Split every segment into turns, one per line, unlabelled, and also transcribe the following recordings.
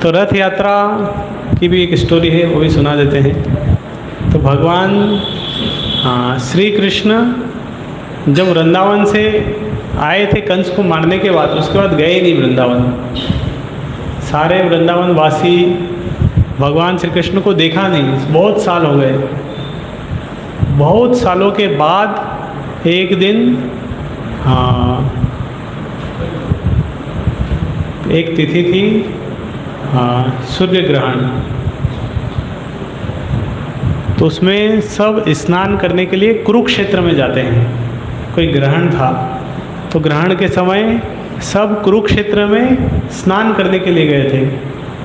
तो रथ यात्रा की भी एक स्टोरी है, वो भी सुना देते हैं। तो भगवान श्री कृष्ण जब वृंदावन से आए थे कंस को मारने के बाद, उसके बाद गए नहीं वृंदावन। सारे वृंदावन वासी भगवान श्री कृष्ण को देखा नहीं, बहुत साल हो गए। बहुत सालों के बाद एक दिन एक तिथि थी, सूर्य ग्रहण। तो उसमें सब स्नान करने के लिए कुरुक्षेत्र में जाते हैं। कोई ग्रहण था, तो ग्रहण के समय सब कुरुक्षेत्र में स्नान करने के लिए गए थे,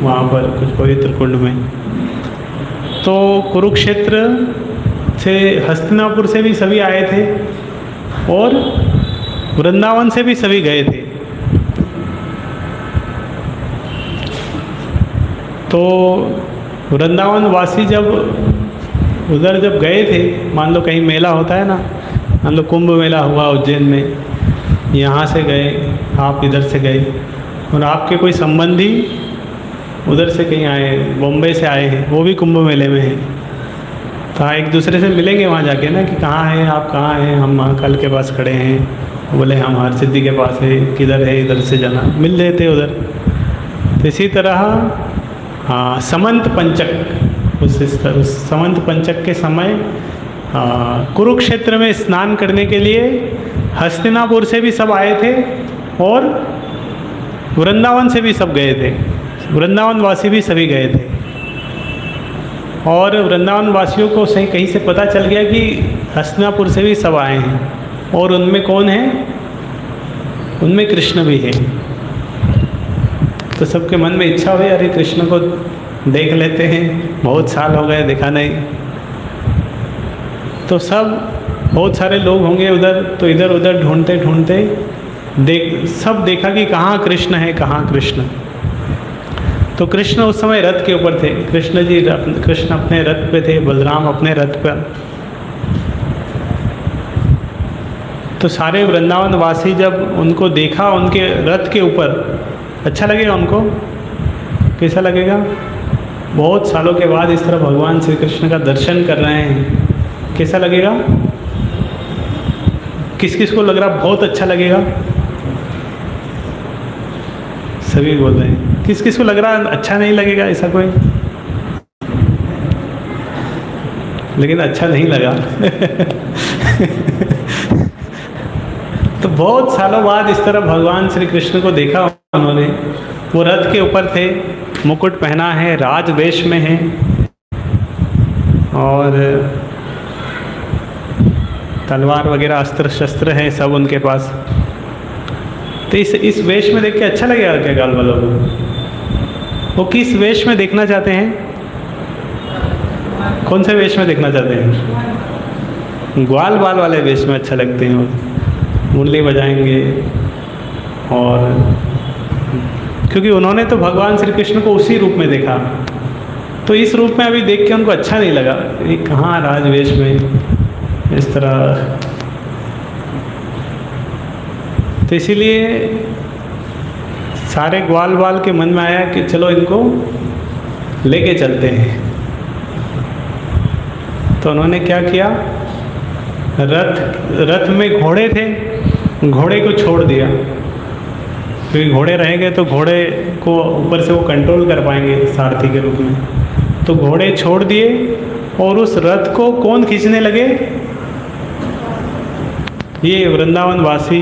वहाँ पर कुछ पवित्र कुंड में। तो कुरुक्षेत्र से, हस्तिनापुर से भी सभी आए थे और वृंदावन से भी सभी गए थे। तो वृंदावन वासी जब उधर जब गए थे, मान लो कहीं मेला होता है ना, मान लो कुंभ मेला हुआ उज्जैन में, यहाँ से गए, आप इधर से गए, और आपके कोई संबंधी उधर से कहीं आए, बॉम्बे से आए हैं, वो भी कुंभ मेले में हैं। तो एक दूसरे से मिलेंगे वहाँ जाके ना, कि कहाँ हैं आप, कहाँ हैं, हम महाकाल के पास खड़े हैं, बोले हम हर सिद्धि के पास है, किधर है, इधर से जाना, मिल लेते उधर। तो इसी तरह समंत पंचक, उस समंत पंचक के समय कुरुक्षेत्र में स्नान करने के लिए हस्तिनापुर से भी सब आए थे और वृंदावन से भी सब गए थे, वृंदावन वासी भी सभी गए थे। और वृंदावन वासियों को सही कहीं से पता चल गया कि हस्तिनापुर से भी सब आए हैं, और उनमें कौन है, उनमें कृष्ण भी है। तो सबके मन में इच्छा हुई, अरे कृष्ण को देख लेते हैं, बहुत साल हो गए देखा नहीं। तो सब बहुत सारे लोग होंगे उधर, तो इधर उधर ढूंढते ढूंढते सब देखा कि कहाँ कृष्ण है, कहाँ कृष्ण। तो कृष्ण उस समय रथ के ऊपर थे, कृष्ण अपने रथ पे थे, बलराम अपने रथ पर। तो सारे वृंदावन वासी जब उनको देखा उनके रथ के ऊपर, अच्छा लगेगा उनको, कैसा लगेगा? बहुत सालों के बाद इस तरह भगवान श्री कृष्ण का दर्शन कर रहे हैं, कैसा लगेगा? किस किस को लग रहा बहुत अच्छा लगेगा? सभी बोल रहे हैं। किस किस को लग रहा अच्छा नहीं लगेगा? ऐसा कोई? लेकिन अच्छा नहीं लगा। तो बहुत सालों बाद इस तरह भगवान श्री कृष्ण को देखा उन्होंने। वो रथ के ऊपर थे, मुकुट पहना है, राज वेश में है, और तलवार वगैरह अस्त्र शस्त्र हैं सब उनके पास। तो इस वेश में देख के अच्छा लगेगा क्या गाल वालों को? वो किस वेश में देखना चाहते हैं? कौन से वेश में देखना चाहते हैं? ग्वाल बाल वाले वेश में अच्छा लगते हैं। मुरली बजाएंगे, और क्योंकि उन्होंने तो भगवान श्री कृष्ण को उसी रूप में देखा, तो इस रूप में अभी देख के उनको अच्छा नहीं लगा। ये कहाँ राजवेश में इस तरह। तो इसीलिए सारे ग्वाल बाल के मन में आया कि चलो इनको लेके चलते हैं। तो उन्होंने क्या किया, रथ में घोड़े थे, घोड़े को छोड़ दिया, क्योंकि घोड़े रहेंगे तो घोड़े को ऊपर से वो कंट्रोल कर पाएंगे सारथी के रूप में। तो घोड़े छोड़ दिए, और उस रथ को कौन खींचने लगे? ये वृंदावन वासी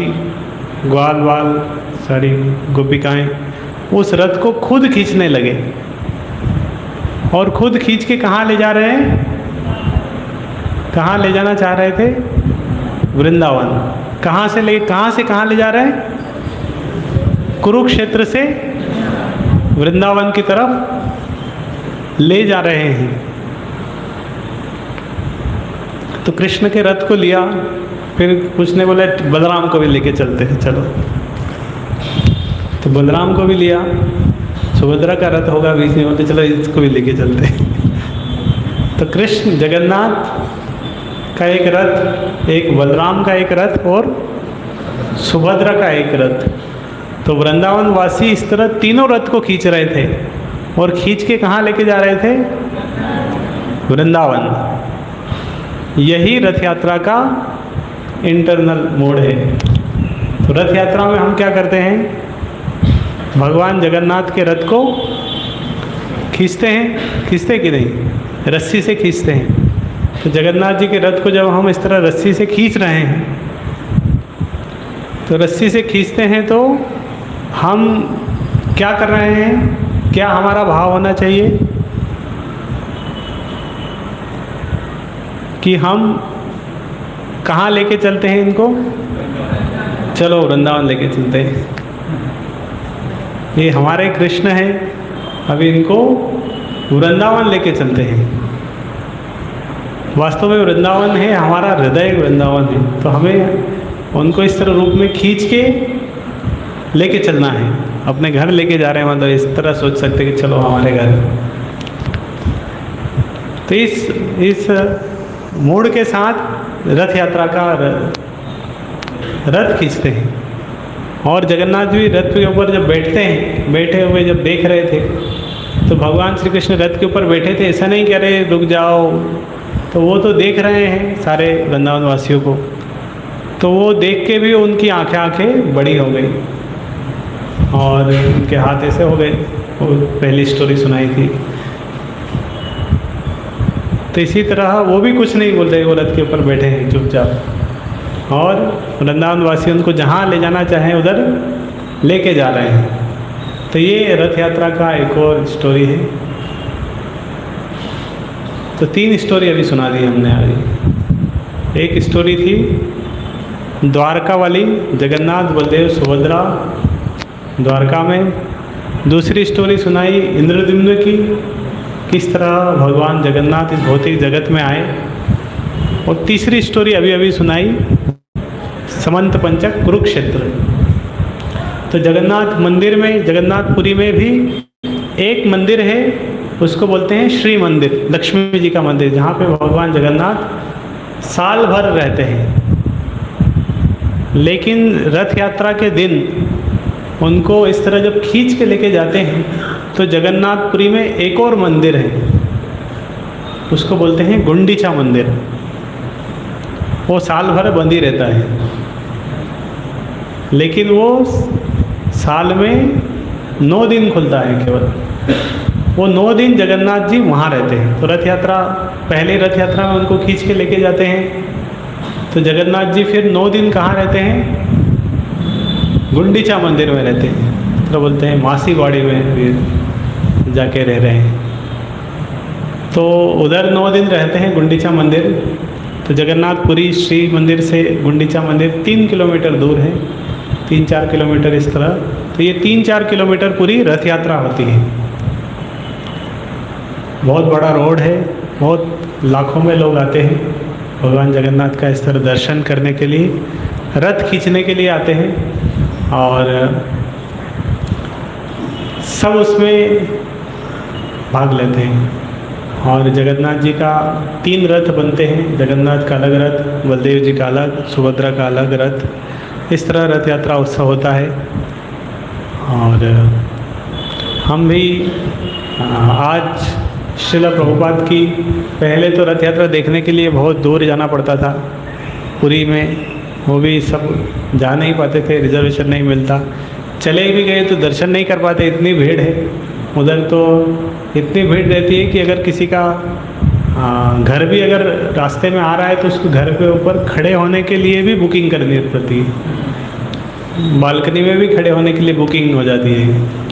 ग्वाल बाल सारी गोपिकाएं उस रथ को खुद खींचने लगे, और खुद खींच के कहाँ ले जा रहे हैं? कहाँ ले जाना चाह रहे थे? वृंदावन। कहाँ से कहाँ ले जा रहे हैं? कुरुक्षेत्र से वृंदावन की तरफ ले जा रहे हैं। तो कृष्ण के रथ को लिया, फिर कुछ ने बोला बलराम को भी लेके चलते हैं, चलो। तो बलराम को भी लिया, सुभद्रा का रथ होगा बीच में, बोलते चलो इसको भी लेके चलते हैं। तो कृष्ण जगन्नाथ का एक रथ, एक बलराम का एक रथ, और सुभद्रा का एक रथ। तो वृंदावन वासी इस तरह तीनों रथ को खींच रहे थे, और खींच के कहाँ लेके जा रहे थे? वृंदावन। यही रथ यात्रा का इंटरनल मोड है। तो रथ यात्रा में हम क्या करते हैं? भगवान जगन्नाथ के रथ को खींचते हैं, खींचते कि नहीं? रस्सी से खींचते हैं। तो जगन्नाथ जी के रथ को जब हम इस तरह रस्सी से खींच रहे हैं, तो रस्सी से खींचते हैं तो हम क्या कर रहे हैं? क्या हमारा भाव होना चाहिए कि हम कहाँ लेके चलते हैं इनको? चलो वृंदावन लेके चलते हैं। ये हमारे कृष्ण हैं, अभी इनको वृंदावन लेके चलते हैं। वास्तव में वृंदावन है, हमारा हृदय वृंदावन है। तो हमें उनको इस तरह रूप में खींच के लेके चलना है। अपने घर लेके जा रहे हैं, मतलब इस तरह सोच सकते कि चलो हमारे घर। तो इस मूड के साथ रथ यात्रा का रथ खींचते हैं। और जगन्नाथ जी रथ के ऊपर जब बैठते हैं, बैठे हुए जब देख रहे थे, तो भगवान श्री कृष्ण रथ के ऊपर बैठे थे। ऐसा नहीं कह रहे रुक जाओ, तो वो तो देख रहे हैं सारे वृंदावन वासियों को। तो वो देख के भी उनकी आंखें बड़ी हो गई और उनके हाथ ऐसे हो गए। वो पहली स्टोरी सुनाई थी। तो इसी तरह वो भी कुछ नहीं बोल रहे, वो रथ के ऊपर बैठे हैं चुपचाप, और वृंदावन वासी उनको जहाँ ले जाना चाहें उधर लेके जा रहे हैं। तो ये रथ यात्रा का एक और स्टोरी है। तो 3 स्टोरी अभी सुना दी हमने अभी। एक स्टोरी थी द्वारका वाली, जगन्नाथ बलदेव सुभद्रा द्वारका में। दूसरी स्टोरी सुनाई इंद्रद्युम्न की, किस तरह भगवान जगन्नाथ इस भौतिक जगत में आए। और तीसरी स्टोरी अभी अभी सुनाई समंत पंचक कुरुक्षेत्र। तो जगन्नाथ मंदिर में, जगन्नाथपुरी में भी एक मंदिर है, उसको बोलते हैं श्री मंदिर, लक्ष्मी जी का मंदिर, जहाँ पे भगवान जगन्नाथ साल भर रहते हैं। लेकिन रथ यात्रा के दिन उनको इस तरह जब खींच के लेके जाते हैं, तो जगन्नाथपुरी में एक और मंदिर है, उसको बोलते हैं गुंडीचा मंदिर। वो साल भर बंद ही रहता है, लेकिन वो साल में 9 दिन खुलता है केवल। वो 9 दिन जगन्नाथ जी वहाँ रहते हैं। तो रथ यात्रा, पहले रथ यात्रा में उनको खींच के लेके जाते हैं, तो जगन्नाथ जी फिर 9 दिन कहाँ रहते हैं? गुंडीचा मंदिर में रहते हैं। तो बोलते हैं मासी बाड़ी में फिर जाके रह रहे हैं। तो उधर 9 दिन रहते हैं गुंडीचा मंदिर। तो जगन्नाथपुरी श्री मंदिर से गुंडीचा मंदिर 3 किलोमीटर दूर है, 3-4 किलोमीटर इस तरह। तो ये 3-4 किलोमीटर पूरी रथ यात्रा होती है। बहुत बड़ा रोड है, बहुत लाखों में लोग आते हैं भगवान जगन्नाथ का इस तरह दर्शन करने के लिए, रथ खींचने के लिए आते हैं। और सब उसमें भाग लेते हैं। और जगन्नाथ जी का 3 रथ बनते हैं, जगन्नाथ का अलग रथ, बलदेव जी का अलग, सुभद्रा का अलग रथ। इस तरह रथ यात्रा उत्सव होता है। और हम भी आज श्रील प्रभुपाद की, पहले तो रथ यात्रा देखने के लिए बहुत दूर जाना पड़ता था पुरी में, वो भी सब जा नहीं पाते थे, रिजर्वेशन नहीं मिलता। चले भी गए तो दर्शन नहीं कर पाते, इतनी भीड़ है उधर। तो इतनी भीड़ रहती है कि अगर किसी का घर भी अगर रास्ते में आ रहा है तो उसको घर पे ऊपर खड़े होने के लिए भी बुकिंग करनी पड़ती है, बालकनी में भी खड़े होने के लिए बुकिंग हो जाती है।